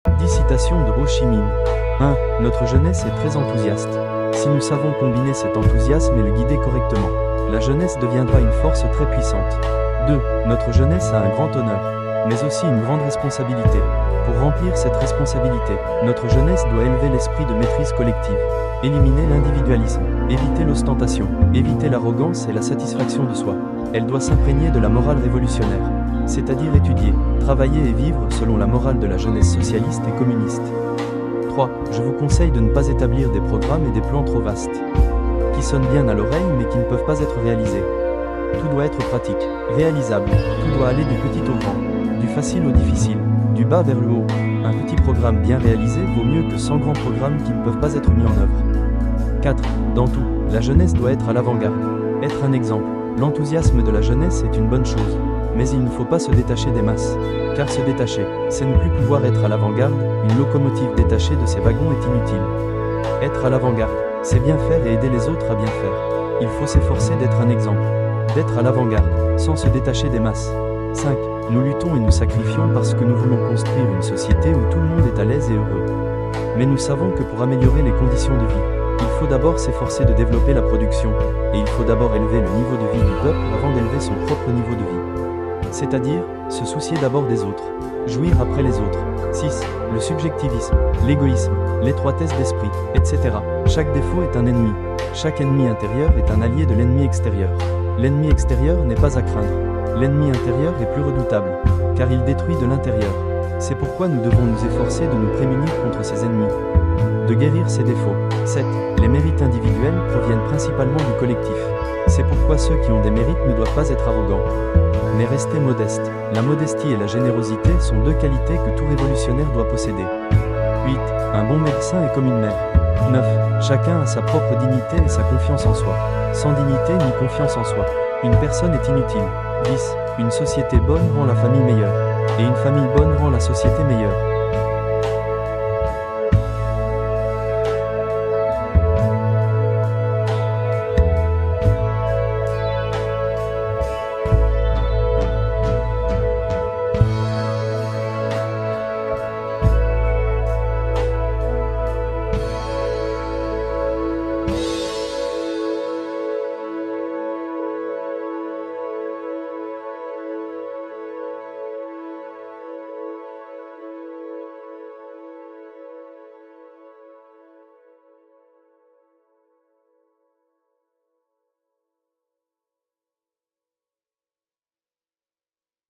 10 citations de Ho Chi Minh. 1. Notre jeunesse est très enthousiaste. Si nous savons combiner cet enthousiasme et le guider correctement, la jeunesse deviendra une force très puissante. 2. Notre jeunesse a un grand honneur, mais aussi une grande responsabilité. Pour remplir cette responsabilité, notre jeunesse doit élever l'esprit de maîtrise collective, éliminer l'individualisme, éviter l'ostentation, éviter l'arrogance et la satisfaction de soi. Elle doit s'imprégner de la morale révolutionnaire, c'est-à-dire étudier, travailler et vivre selon la morale de la jeunesse socialiste et communiste. 3. Je vous conseille de ne pas établir des programmes et des plans trop vastes, qui sonnent bien à l'oreille mais qui ne peuvent pas être réalisés. Tout doit être pratique, réalisable, tout doit aller du petit au grand, du facile au difficile, du bas vers le haut. Un petit programme bien réalisé vaut mieux que 100 grands programmes qui ne peuvent pas être mis en œuvre. 4. Dans tout, la jeunesse doit être à l'avant-garde, être un exemple. L'enthousiasme de la jeunesse est une bonne chose, mais il ne faut pas se détacher des masses, car se détacher, c'est ne plus pouvoir être à l'avant-garde. Une locomotive détachée de ses wagons est inutile. Être à l'avant-garde, c'est bien faire et aider les autres à bien faire. Il faut s'efforcer d'être un exemple, d'être à l'avant-garde, sans se détacher des masses. 5. Nous luttons et nous sacrifions parce que nous voulons construire une société où tout le monde est à l'aise et heureux. Mais nous savons que pour améliorer les conditions de vie, il faut d'abord s'efforcer de développer la production, et il faut d'abord élever le niveau de vie du peuple avant d'élever son propre niveau de vie. C'est-à-dire, se soucier d'abord des autres, jouir après les autres. 6. Le subjectivisme, l'égoïsme, l'étroitesse d'esprit, etc. Chaque défaut est un ennemi. Chaque ennemi intérieur est un allié de l'ennemi extérieur. L'ennemi extérieur n'est pas à craindre. L'ennemi intérieur est plus redoutable, car il détruit de l'intérieur. C'est pourquoi nous devons nous efforcer de nous prémunir contre ces ennemis, de guérir ses défauts. 7. Les mérites individuels proviennent principalement du collectif. C'est pourquoi ceux qui ont des mérites ne doivent pas être arrogants, mais rester modestes. La modestie et la générosité sont deux qualités que tout révolutionnaire doit posséder. 8. Un bon médecin est comme une mère. 9. Chacun a sa propre dignité et sa confiance en soi. Sans dignité ni confiance en soi, une personne est inutile. 10. Une société bonne rend la famille meilleure, et une famille bonne rend la société meilleure.